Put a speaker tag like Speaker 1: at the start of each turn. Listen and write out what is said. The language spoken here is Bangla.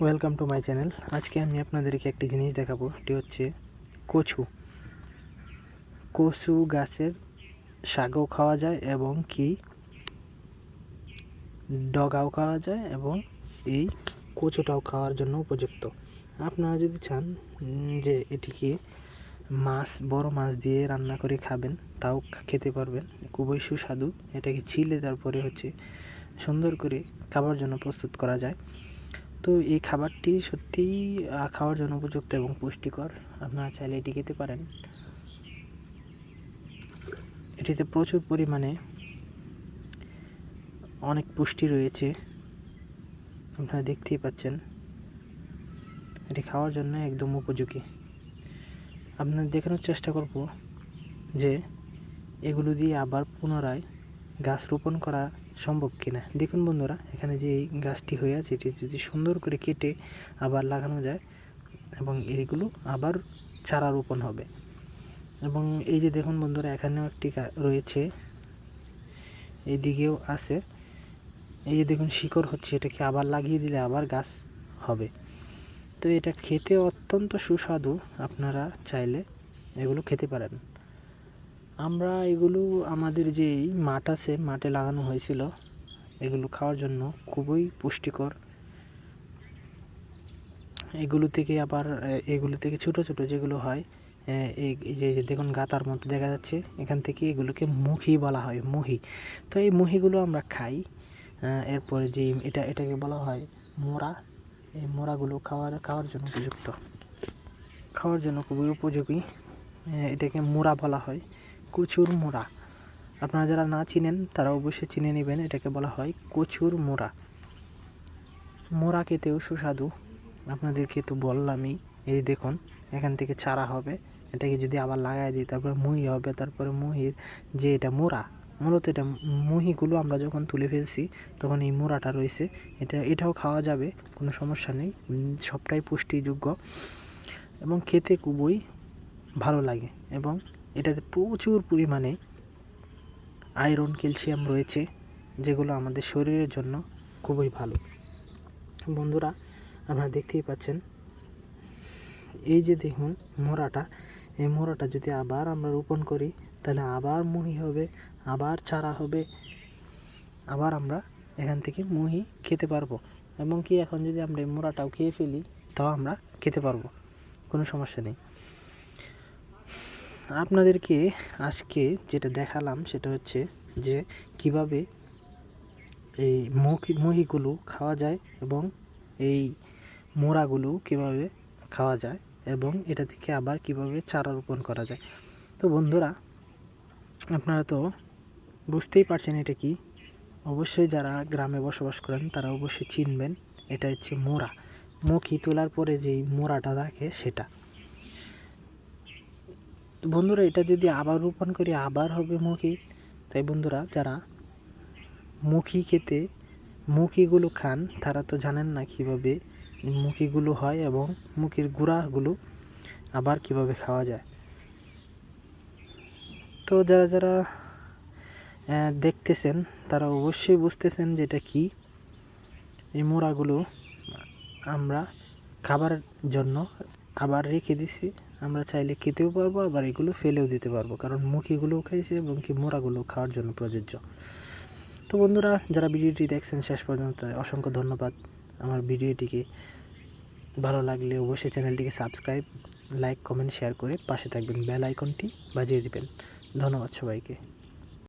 Speaker 1: Welcome to my channel. আজকে আমি আপনাদেরকে একটি জিনিস দেখাবো, এটি হচ্ছে কচু। কচু গাছের শাকও খাওয়া যায় এবং ডগাও খাওয়া যায় এবং এই কচুটাও খাওয়ার জন্য উপযুক্ত। আপনারা যদি চান যে এটিকে বড় মাছ দিয়ে রান্না করে খাবেন, তাও খেতে পারবেন, খুবই সুস্বাদু। এটাকে ছিলে তারপরে সুন্দর করে খাবার জন্য প্রস্তুত করা যায়। তো এই খাবারটি সত্যিই খাওয়ার জন্য উপযুক্ত এবং পুষ্টিকর। আপনারা চাইলে এটি খেতে পারেন। এটিতে প্রচুর পরিমাণে অনেক পুষ্টি রয়েছে, আপনারা দেখতেই পাচ্ছেন। এটি খাওয়ার জন্য একদম উপযোগী। আপনাদের দেখানোর চেষ্টা করব যে এগুলো দিয়ে আবার পুনরায় গাছ রোপণ করা সম্ভব কিনা। দেখুন বন্ধুরা, এখানে যে এই গাছটি হয়ে আছে, এটি যদি সুন্দর করে কেটে আবার লাগানো যায় এবং এইগুলো আবার চারা রোপণ হবে। এবং এই যে দেখুন বন্ধুরা, এখানেও একটি রয়েছে, এইদিকেও আছে। এই যে দেখুন শিকড় হচ্ছে, এটাকে আবার লাগিয়ে দিলে আবার গাছ হবে। তো এটা খেতে অত্যন্ত সুস্বাদু। আপনারা চাইলে এগুলো খেতে পারেন। আমরা এগুলো আমাদের যে মাঠ আছে, মাঠে লাগানো হয়েছিল। এগুলো খাওয়ার জন্য খুবই পুষ্টিকর। এগুলো থেকে ছোট ছোট যেগুলো হয়, এই যে দেখুন গাতার মতো দেখা যাচ্ছে, এখান থেকে এগুলোকে মুহি বলা হয়, মুহি। তো এই মুহিগুলো আমরা খাই। এরপরে যে এটাকে বলা হয় মোড়া। এই মোড়াগুলো খাওয়ার জন্য উপযুক্ত, খাওয়ার জন্য খুবই উপযোগী। এটাকে মোড়া বলা হয়, কচুর মোড়া। আপনারা যারা না চিনেন তারা অবশ্যই চিনে নেবেন। এটাকে বলা হয় কচুর মোড়া। মোড়া খেতেও সুস্বাদু, আপনাদেরকে তো বললামই। এই দেখুন, এখান থেকে চারা হবে, এটাকে যদি আবার লাগাই দিই তারপরে মুহি হবে, তারপরে মুহির যে এটা মোড়া, মূলত এটা মুহিগুলো আমরা যখন তুলে ফেলছি তখন এই মোড়াটা রয়েছে, এটাও খাওয়া যাবে, কোনো সমস্যা নেই। সবটাই পুষ্টিযোগ্য এবং খেতে খুবই ভালো লাগে। এবং এটাতে প্রচুর পরিমাণে আয়রন, ক্যালসিয়াম রয়েছে, যেগুলো আমাদের শরীরের জন্য খুবই ভালো। বন্ধুরা, আপনারা দেখতেই পাচ্ছেন, এই যে দেখুন মোড়াটা, এই মোড়াটা যদি আবার আমরা রোপণ করি তাহলে আবার মুহি হবে, আবার চারা হবে, আবার আমরা এখান থেকে মুহি খেতে পারবো। এবং এখন যদি আমরা এই মোড়াটাও খেয়ে ফেলি তাও আমরা খেতে পারবো, কোনো সমস্যা নেই। আপনাদেরকে আজকে যেটা দেখালাম সেটা হচ্ছে যে কিভাবে এই মুহিগুলো খাওয়া যায় এবং এই মোড়াগুলো কিভাবে খাওয়া যায় এবং এটা থেকে আবার কিভাবে চারা রোপণ করা যায়। তো বন্ধুরা, আপনারা তো বুঝতেই পারছেন এটা কি। অবশ্যই যারা গ্রামে বসবাস করেন তারা অবশ্যই চিনবেন। এটা হচ্ছে মোড়া, মুখি তোলার পরে যেই মোড়াটা থাকে সেটা। তো বন্ধুরা, এটা যদি আবার রোপণ করি আবার হবে মুখি। তাই বন্ধুরা, যারা মুখিগুলো খান তারা তো জানেন না কিভাবে মুখিগুলো হয় এবং মুখির গুঁড়াগুলো আবার কিভাবে খাওয়া যায়। তো যারা যারা দেখতেছেন তারা অবশ্যই বুঝতেছেন যে এটা কি। এই মোড়াগুলো আমরা খাবারের জন্য আবার রেখে দিছি, আমরা চাইলে খেতেও পারবো, আবার এগুলো ফেলেও দিতে পারবো, কারণ মুখিগুলোও খাইছে এবং মোড়াগুলো খাওয়ার জন্য প্রযোজ্য। তো বন্ধুরা, যারা ভিডিওটি দেখছেন শেষ পর্যন্ত অসংখ্য ধন্যবাদ। আমার ভিডিওটিকে ভালো লাগলে অবশ্যই চ্যানেলটিকে সাবস্ক্রাইব, লাইক, কমেন্ট, শেয়ার করে পাশে থাকবেন। বেল আইকনটি বাজিয়ে দিবেন। ধন্যবাদ সবাইকে।